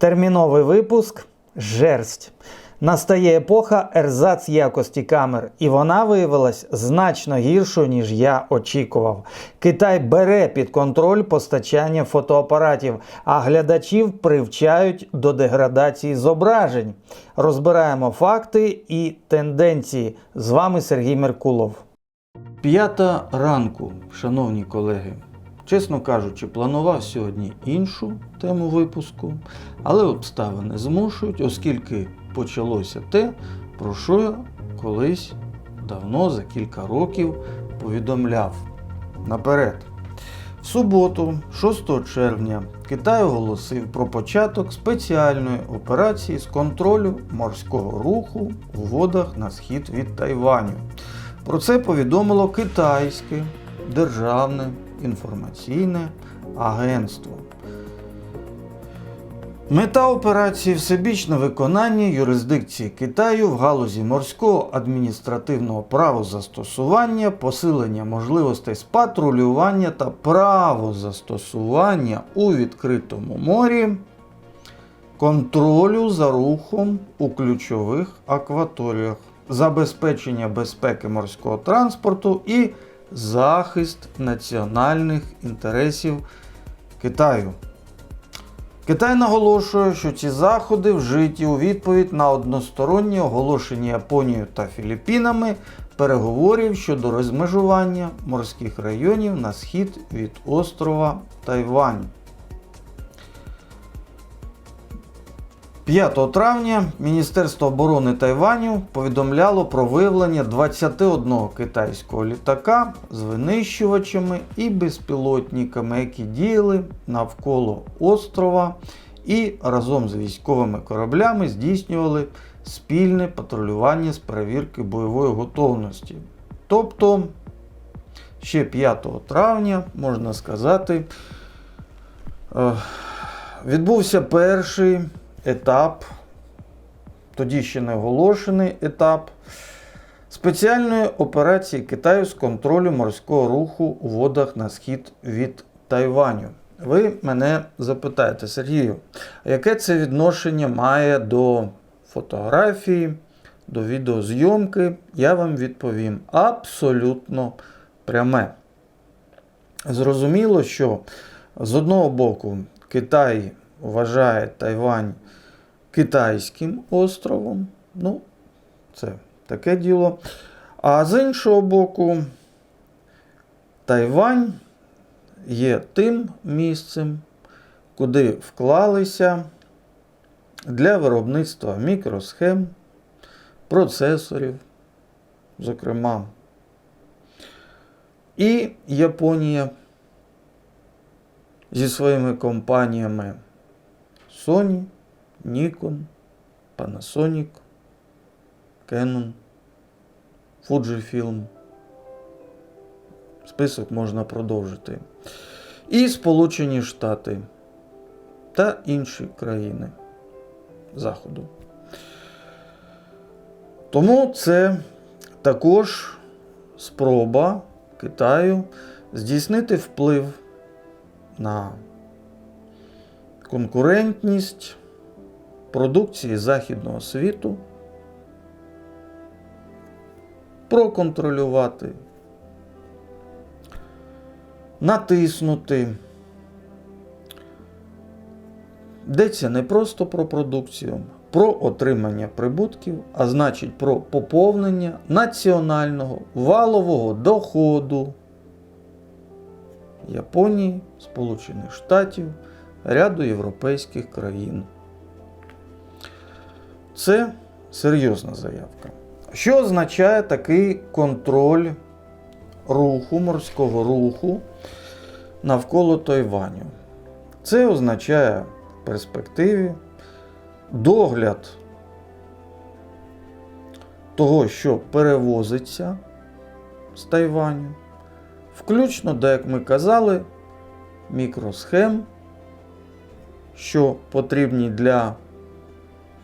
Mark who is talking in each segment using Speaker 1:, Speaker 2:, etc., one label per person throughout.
Speaker 1: Терміновий випуск «Жерсть». Настає епоха ерзац якості камер, і вона виявилась значно гіршою, ніж я очікував. Китай бере під контроль постачання фотоапаратів, а глядачів привчають до деградації зображень. Розбираємо факти і тенденції. З вами Сергій Меркулов. 5 ранку, шановні колеги. Чесно кажучи, планував сьогодні іншу тему випуску, але обставини змушують, оскільки почалося те, про що я колись давно, за кілька років, повідомляв. Наперед. В суботу, 6 червня, Китай оголосив про початок спеціальної операції з контролю морського руху у водах на схід від Тайваню. Про це повідомило китайське державне інформаційне агентство. Мета операції – всебічне виконання юрисдикції Китаю в галузі морського адміністративного правозастосування, посилення можливостей з патрулювання та правозастосування у відкритому морі, контролю за рухом у ключових акваторіях, забезпечення безпеки морського транспорту і захист національних інтересів Китаю. Китай наголошує, що ці заходи вжиті у відповідь на одностороннє оголошення Японією та Філіппінами переговорів щодо розмежування морських районів на схід від острова Тайвань. 5 травня Міністерство оборони Тайваню повідомляло про виявлення 21 китайського літака з винищувачами і безпілотниками, які діяли навколо острова і разом з військовими кораблями здійснювали спільне патрулювання з перевірки бойової готовності. Тобто, ще 5 травня, можна сказати, відбувся перший етап, тоді ще не оголошений етап, спеціальної операції Китаю з контролю морського руху у водах на схід від Тайваню. Ви мене запитаєте, Сергію, а яке це відношення має до фотографії, до відеозйомки? Я вам відповім абсолютно пряме. Зрозуміло, що з одного боку Китай вважає Тайвань китайським островом, ну, це таке діло. А з іншого боку, Тайвань є тим місцем, куди вклалися для виробництва мікросхем, процесорів, зокрема, і Японія зі своїми компаніями Sony, Nikon, Panasonic, Canon, Fujifilm. Список можна продовжити. І Сполучені Штати та інші країни Заходу. Тому це також спроба Китаю здійснити вплив на конкурентність продукції західного світу, проконтролювати, натиснути. Йдеться не просто про продукцію, про отримання прибутків, а значить про поповнення національного валового доходу Японії, Сполучених Штатів, ряду європейських країн. Це серйозна заявка. Що означає такий контроль руху, морського руху навколо Тайваню? Це означає в перспективі догляд того, що перевозиться з Тайваню, включно до, як ми казали, мікросхем, що потрібні для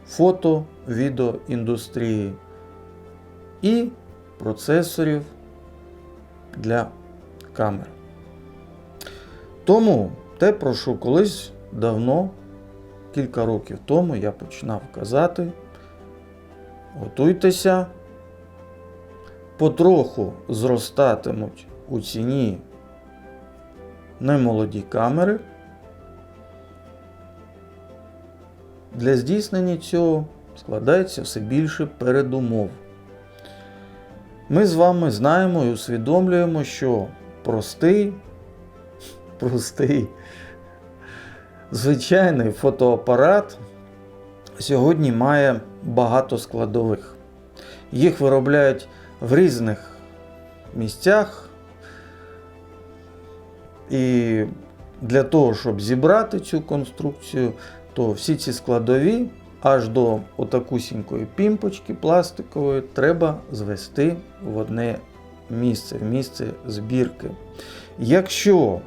Speaker 1: фото-відеоіндустрії, і процесорів для камер. Тому те, про що колись давно кілька років тому я починав казати: готуйтеся, потроху зростатимуть у ціні немолоді камери. Для здійснення цього складається все більше передумов. Ми з вами знаємо і усвідомлюємо, що простий, звичайний фотоапарат сьогодні має багато складових. Їх виробляють в різних місцях. І для того, щоб зібрати цю конструкцію, то всі ці складові, аж до отакусінької пімпочки пластикової, треба звести в одне місце, в місце збірки. Якщо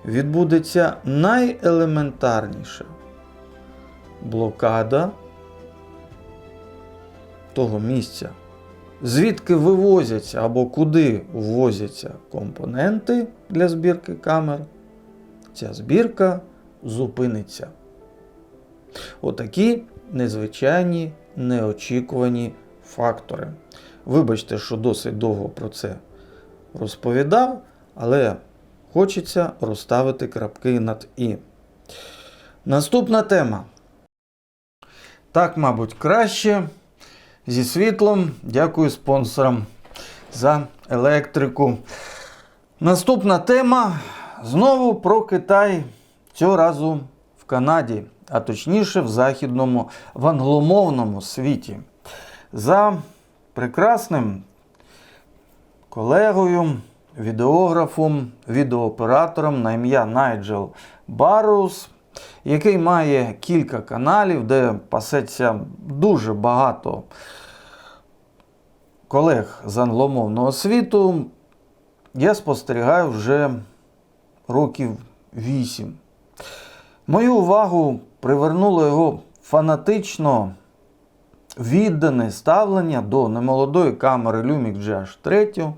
Speaker 1: відбудеться найелементарніша блокада того місця, звідки вивозяться або куди ввозяться компоненти для збірки камер, ця збірка зупиниться. Отакі незвичайні, неочікувані фактори. Вибачте, що досить довго про це розповідав, але хочеться розставити крапки над «і». Наступна тема. Так, мабуть, краще. Зі світлом. Дякую спонсорам за електрику. Наступна тема. Знову про Китай. Цього разу в Канаді, а точніше в англомовному світі. За прекрасним колегою, відеографом, відеооператором на ім'я Найджел Барроуз, який має кілька каналів, де пасеться дуже багато колег з англомовного світу, я спостерігаю вже років 8. Мою увагу привернуло його фанатично віддане ставлення до немолодої камери Lumix GH3,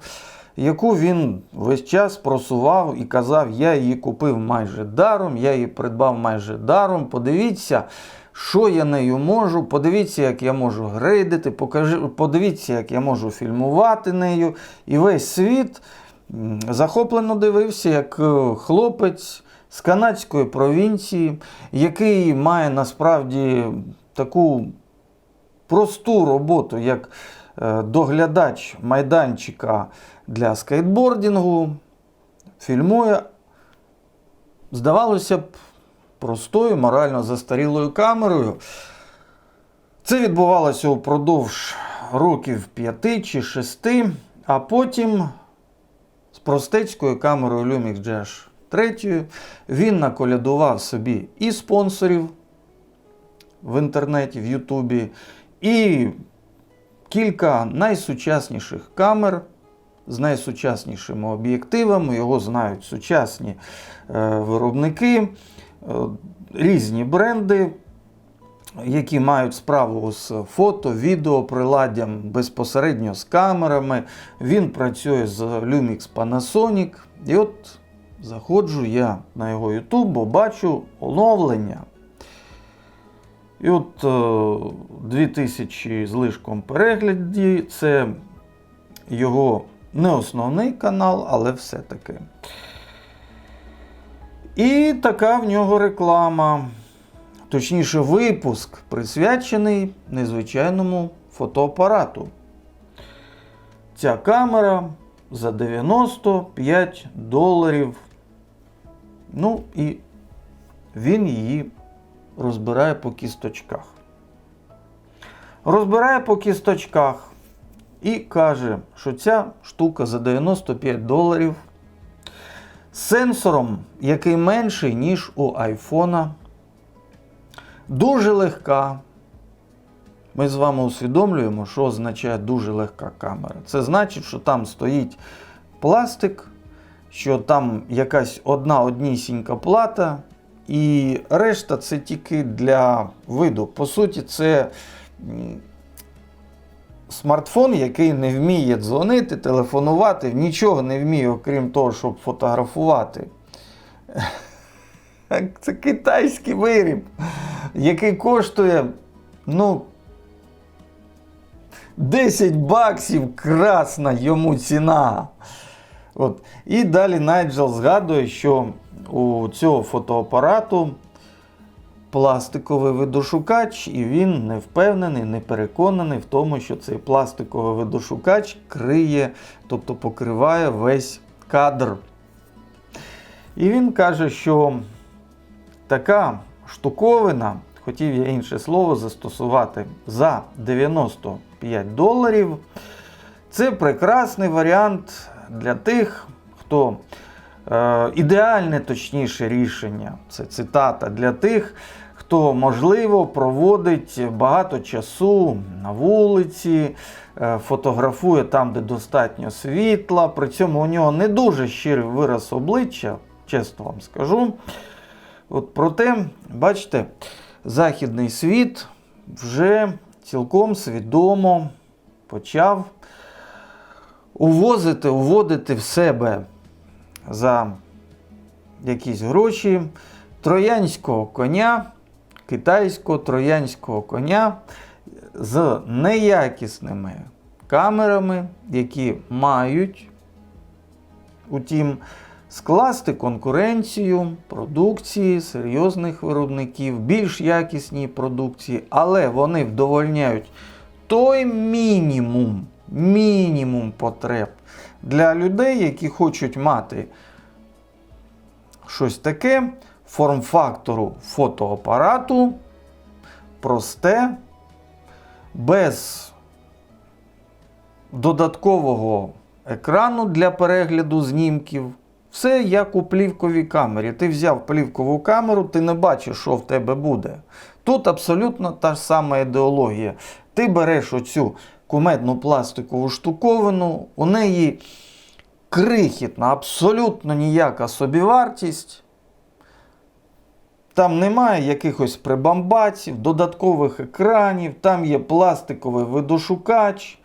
Speaker 1: яку він весь час просував і казав: я її купив майже даром, я її придбав майже даром, подивіться, що я нею можу, подивіться, як я можу грейдити, подивіться, як я можу фільмувати нею. І весь світ захоплено дивився, як хлопець з канадської провінції, який має насправді таку просту роботу, як доглядач майданчика для скейтбордингу, фільмує, здавалося б, простою, морально застарілою камерою. Це відбувалося упродовж років 5 чи 6, а потім з простецькою камерою Lumix GH3 він наколядував собі і спонсорів в інтернеті, в Ютубі, і кілька найсучасніших камер з найсучаснішими об'єктивами. Його знають сучасні виробники, різні бренди, які мають справу з фото, відео приладдям, безпосередньо з камерами. Він працює з Lumix Panasonic. І от заходжу я на його YouTube, бо бачу оновлення. І от 2000 з лишком переглядів, це його не основний канал, але все-таки. І така в нього реклама, точніше випуск, присвячений незвичайному фотоапарату. Ця камера за $95. Ну і він її розбирає по кісточках. Розбирає по кісточках і каже, що ця штука за $95 з сенсором, який менший, ніж у айфона, дуже легка. Ми з вами усвідомлюємо, що означає дуже легка камера. Це значить, що там стоїть пластик, що там якась однісінька плата, і решта це тільки для виду. По суті, це смартфон, який не вміє дзвонити, телефонувати, нічого не вміє, окрім того, щоб фотографувати. Це китайський виріб. який коштує, ну, 10 баксів, красна йому ціна. От. І далі Найджел згадує, що у цього фотоапарату пластиковий видошукач, і він не впевнений, не переконаний в тому, що цей пластиковий видошукач криє, тобто покриває весь кадр. І він каже, що така штуковина, хотів я інше слово застосувати, за $95, це прекрасний варіант для тих, хто ідеальне, точніше, рішення, це цитата, для тих, хто, можливо, проводить багато часу на вулиці, фотографує там, де достатньо світла, при цьому у нього не дуже щирий вираз обличчя, чесно вам скажу. От проте, бачите, західний світ вже цілком свідомо почав уводити в себе за якісь гроші троянського коня, китайського троянського коня з неякісними камерами, які мають, утім, скласти конкуренцію продукції серйозних виробників, більш якісній продукції, але вони вдовольняють той мінімум потреб для людей, які хочуть мати щось таке, форм-фактору фотоапарату, просте, без додаткового екрану для перегляду знімків. Все як у плівковій камері. Ти взяв плівкову камеру, ти не бачиш, що в тебе буде. Тут абсолютно та ж сама ідеологія. Ти береш оцю кумедну пластикову штуковину, у неї крихітна, абсолютно ніяка собівартість. Там немає якихось прибамбаців, додаткових екранів, там є пластиковий видошукач.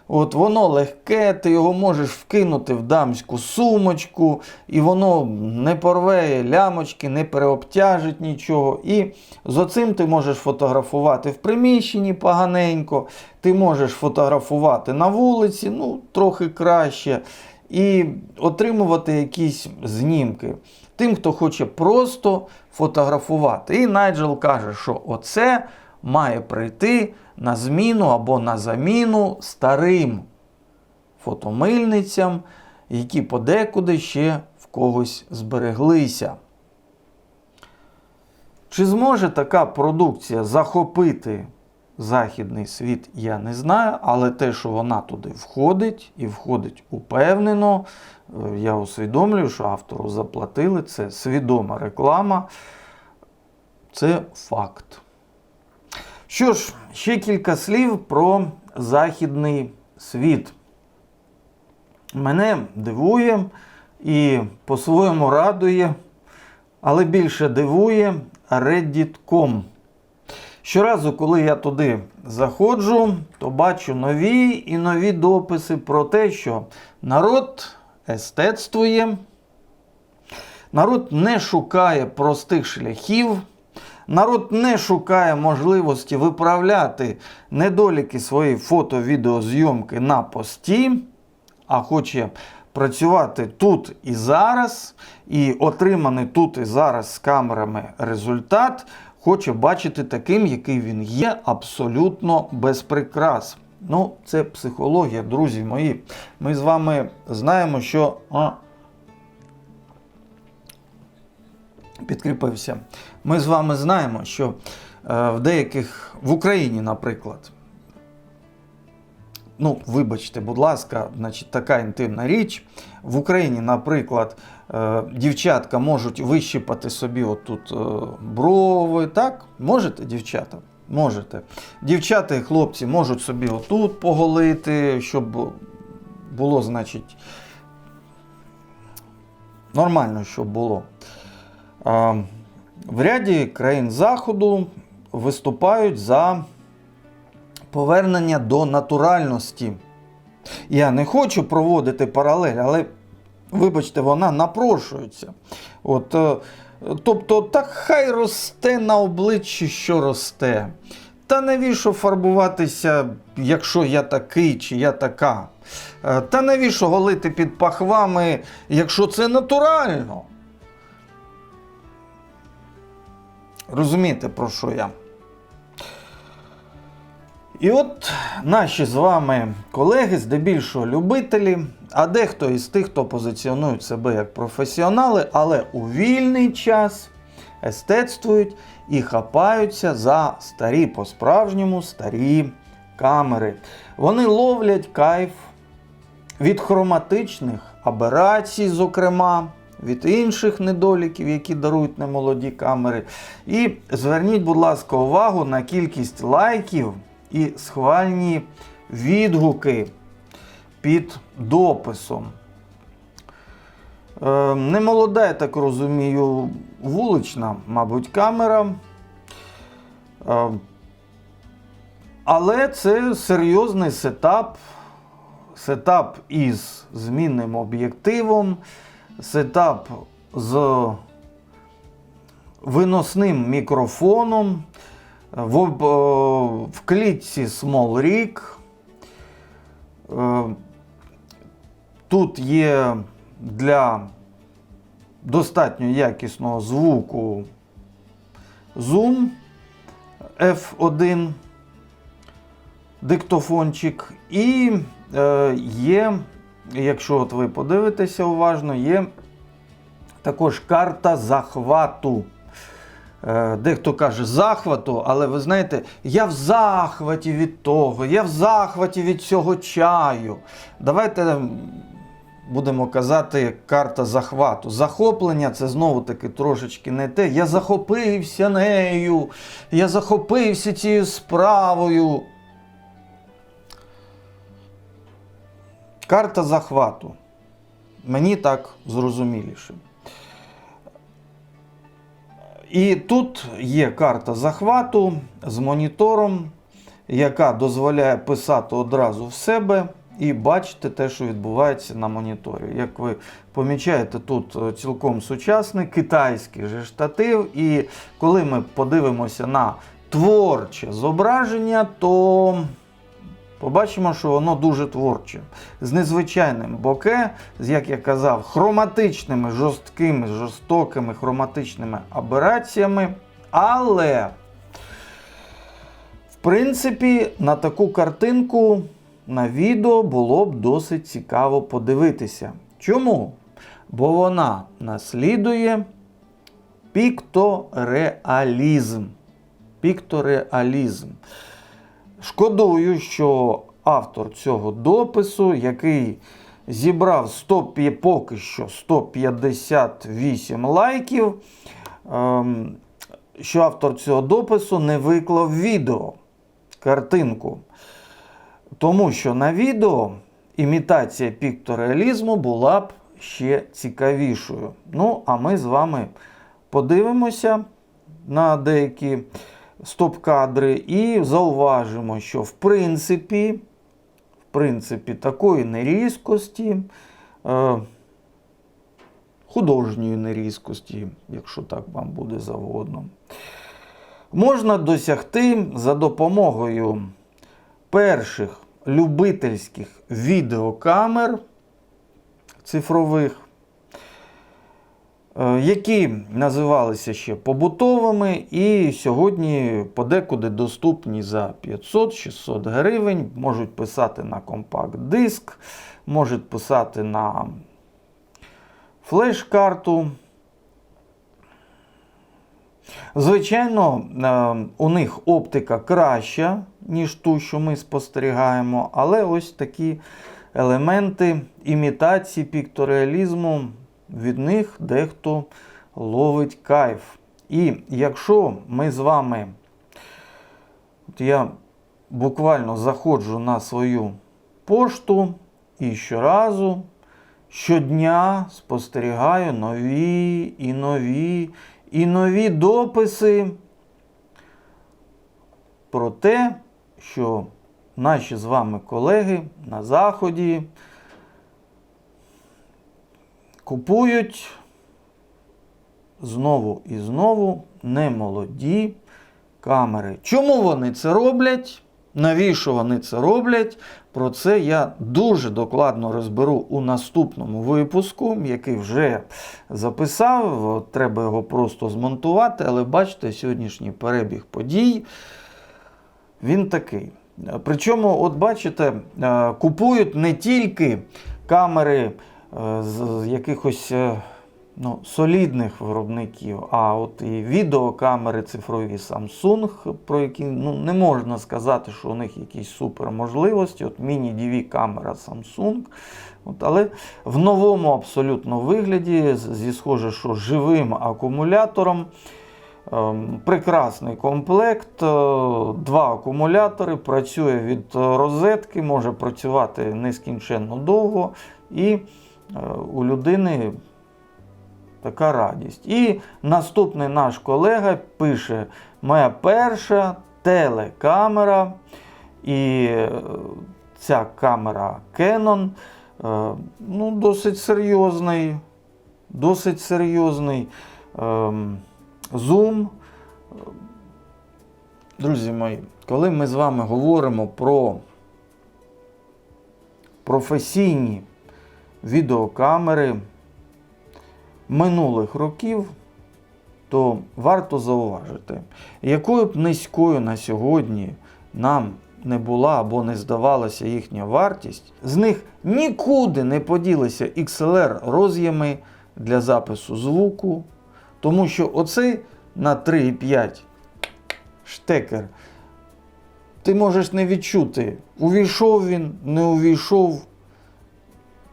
Speaker 1: От воно легке, ти його можеш вкинути в дамську сумочку, і воно не порве лямочки, не переобтяжить нічого. І з оцим ти можеш фотографувати в приміщенні поганенько, ти можеш фотографувати на вулиці, ну, трохи краще, і отримувати якісь знімки. Тим, хто хоче просто фотографувати. І Найджел каже, що оце має прийти на зміну або на заміну старим фотомильницям, які подекуди ще в когось збереглися. Чи зможе така продукція захопити західний світ, я не знаю, але те, що вона туди входить, і входить упевнено, я усвідомлюю, що автору заплатили, це свідома реклама, це факт. Що ж, ще кілька слів про західний світ. Мене дивує і по-своєму радує, але більше дивує Reddit.com. Щоразу, коли я туди заходжу, то бачу нові і нові дописи про те, що народ естетствує, народ не шукає простих шляхів, народ не шукає можливості виправляти недоліки своєї фото-відеозйомки на пості, а хоче працювати тут і зараз, і отриманий тут і зараз з камерами результат хоче бачити таким, який він є, абсолютно без прикрас. Ну, це психологія, друзі мої. Ми з вами знаємо, що... Підкріпився. Ми з вами знаємо, що в деяких, в Україні, наприклад, ну, вибачте, будь ласка, значить, така інтимна річ. В Україні, наприклад, дівчатка можуть вищипати собі отут брови, так? Можете, дівчата? Можете. Дівчата і хлопці можуть собі отут поголити, щоб було, значить, нормально, щоб було. В ряді країн Заходу виступають за повернення до натуральності. Я не хочу проводити паралель, але, вибачте, вона напрошується. От Тобто, так хай росте на обличчі, що росте. Та навіщо фарбуватися, якщо я такий чи я така? Та навіщо голити під пахвами, якщо це натурально? Розумієте, про що я? І от наші з вами колеги, здебільшого любителі, а дехто із тих, хто позиціонують себе як професіонали, але у вільний час естетствують і хапаються за старі, по-справжньому старі камери. Вони ловлять кайф від хроматичних аберацій, зокрема, від інших недоліків, які дарують немолоді камери. І зверніть, будь ласка, увагу на кількість лайків і схвальні відгуки під дописом. Немолода, я так розумію, вулична, мабуть, камера. Але це серйозний сетап. Сетап із змінним об'єктивом, сетап з виносним мікрофоном, в клітці Small Rig. Тут є для достатньо якісного звуку Zoom F1 диктофончик. І є, якщо от ви подивитеся уважно, є також карта захвату. Дехто каже захвату, але ви знаєте, я в захваті від того, я в захваті від цього чаю. Давайте будемо казати карта захвату. Захоплення – це знову-таки трошечки не те. Я захопився нею, я захопився цією справою. Карта захвату. Мені так зрозуміліше. І тут є карта захвату з монітором, яка дозволяє писати одразу в себе і бачити те, що відбувається на моніторі. Як ви помічаєте, тут цілком сучасний китайський же штатив. І коли ми подивимося на творче зображення, то побачимо, що воно дуже творче. З незвичайним боке, з, як я казав, хроматичними, жорстокими хроматичними абераціями. Але, в принципі, на таку картинку, на відео було б досить цікаво подивитися. Чому? Бо вона наслідує піктореалізм. Піктореалізм. Шкодую, що автор цього допису, який зібрав поки що 158 лайків, що автор цього допису не виклав відео, картинку. Тому що на відео імітація піктореалізму була б ще цікавішою. Ну, а ми з вами подивимося на деякі стоп-кадри і зауважимо, що в принципі такої нерізкості, художньої нерізкості, якщо так вам буде завгодно, можна досягти за допомогою перших любительських відеокамер цифрових, які називалися ще побутовими і сьогодні подекуди доступні за 500-600 гривень, можуть писати на компакт-диск, можуть писати на флеш-карту. Звичайно, у них оптика краща, ніж ту, що ми спостерігаємо, але ось такі елементи імітації піктореалізму, від них дехто ловить кайф. І якщо ми з вами, от я буквально заходжу на свою пошту і щодня спостерігаю нові і нові дописи про те, що наші з вами колеги на Заході купують знову і знову немолоді камери. Чому вони це роблять? Навіщо вони це роблять? Про це я дуже докладно розберу у наступному випуску, який вже записав. Треба його просто змонтувати, але бачите, сьогоднішній перебіг подій, він такий. Причому, от бачите, купують не тільки камери з якихось солідних виробників, а от і відеокамери цифрові Samsung, про які не можна сказати, що у них якісь суперможливості. От міні-DV камера Samsung, але в новому абсолютно вигляді, зі схоже, що живим акумулятором. Прекрасний комплект, 2 акумулятори, працює від розетки, може працювати нескінченно довго, і у людини така радість. І наступний наш колега пише: моя перша телекамера, і ця камера Canon, досить серйозний зум. Друзі мої, коли ми з вами говоримо про професійні відеокамери минулих років, то варто зауважити, якою б низькою на сьогодні нам не була або не здавалася їхня вартість, з них нікуди не поділися XLR роз'єми для запису звуку, тому що оцей на 3,5 штекер ти можеш не відчути, увійшов він, не увійшов,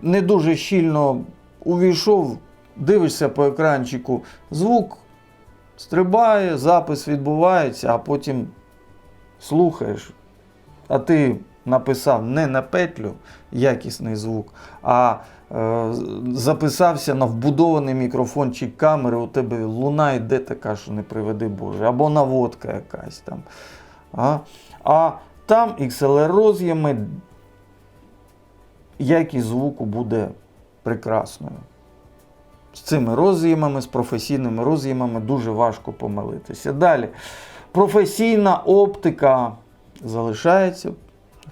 Speaker 1: не дуже щільно увійшов, дивишся по екранчику, звук стрибає, запис відбувається, а потім слухаєш, а ти написав не на петлю якісний звук, а записався на вбудований мікрофончик камери, у тебе луна йде така, що не приведи Боже, або наводка якась там. А там XLR роз'єми, якість звуку буде прекрасною. З цими роз'ємами, з професійними роз'ємами дуже важко помилитися. Далі. Професійна оптика залишається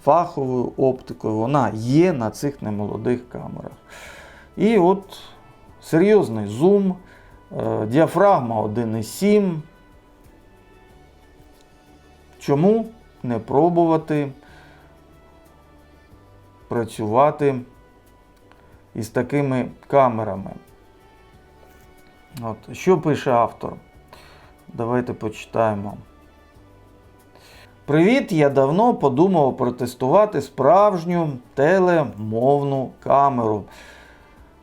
Speaker 1: фаховою оптикою. Вона є на цих немолодих камерах. І от серйозний зум, діафрагма 1,7. Чому не пробувати працювати із такими камерами? От, що пише автор? Давайте почитаємо. Привіт, я давно подумав протестувати справжню телемовну камеру.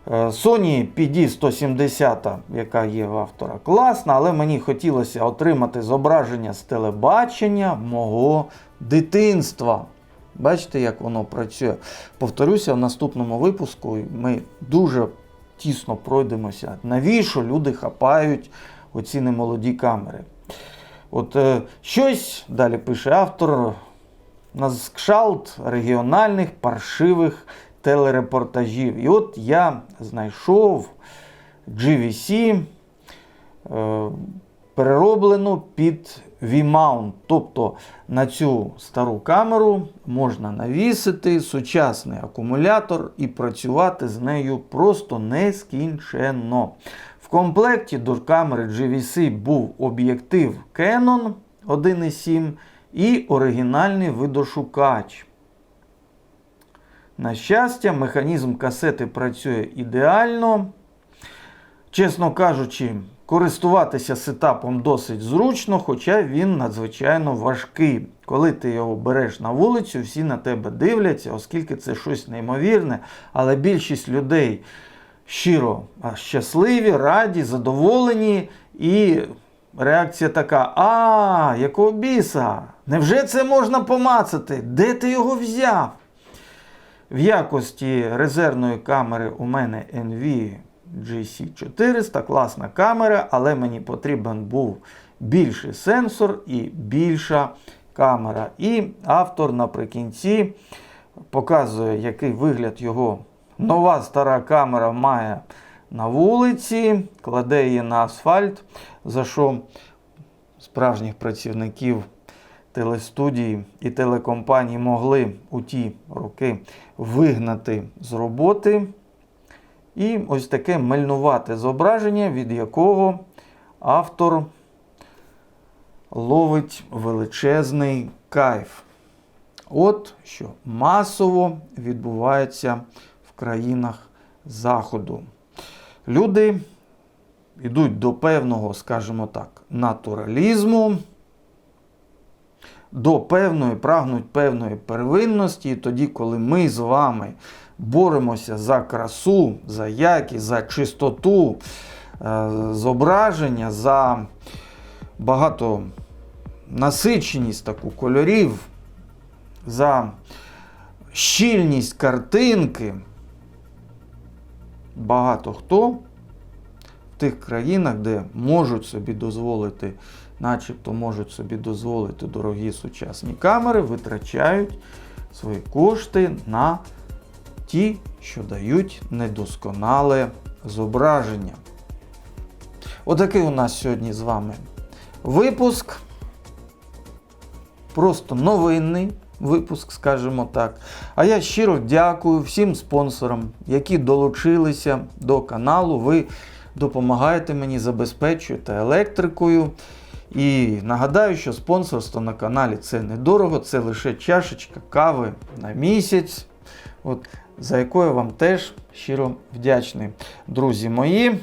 Speaker 1: Sony PD-170, яка є в автора, класна, але мені хотілося отримати зображення з телебачення мого дитинства. Бачите, як воно працює? Повторюся, в наступному випуску ми дуже тісно пройдемося, навіщо люди хапають оці немолоді камери. От щось, далі пише автор, на кшталт регіональних паршивих телерепортажів. І от я знайшов GVC, перероблену під V-mount. Тобто на цю стару камеру можна навісити сучасний акумулятор і працювати з нею просто нескінченно. В комплекті до камери GVC був об'єктив Canon 1,7 і оригінальний видошукач. На щастя, механізм касети працює ідеально. Чесно кажучи, користуватися сетапом досить зручно, хоча він надзвичайно важкий. Коли ти його береш на вулицю, всі на тебе дивляться, оскільки це щось неймовірне, але більшість людей щиро щасливі, раді, задоволені, і реакція така: якого біса? Невже це можна помацати? Де ти його взяв? В якості резервної камери у мене NVGC400, класна камера, але мені потрібен був більший сенсор і більша камера. І автор наприкінці показує, який вигляд його нова стара камера має на вулиці, кладе її на асфальт, за що справжніх працівників телестудії і телекомпаній могли у ті роки вигнати з роботи. І ось таке мальнувате зображення, від якого автор ловить величезний кайф. От що масово відбувається в країнах Заходу. Люди йдуть до певного, скажімо так, натуралізму, прагнуть певної первинності, і тоді, коли ми з вами боремося за красу, за якість, за чистоту зображення, за багатонасиченість таку кольорів, за щільність картинки, багато хто в тих країнах, де можуть собі дозволити, начебто можуть собі дозволити дорогі сучасні камери, витрачають свої кошти на ті, що дають недосконале зображення. Отакий у нас сьогодні з вами випуск. Просто новинний випуск, скажімо так. А я щиро дякую всім спонсорам, які долучилися до каналу. Ви допомагаєте мені, забезпечуєте електрикою. І нагадаю, що спонсорство на каналі – це недорого, це лише чашечка кави на місяць, за яку я вам теж щиро вдячний. Друзі мої,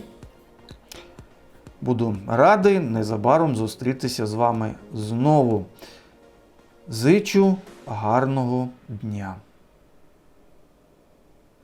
Speaker 1: буду радий незабаром зустрітися з вами знову. Зичу гарного дня.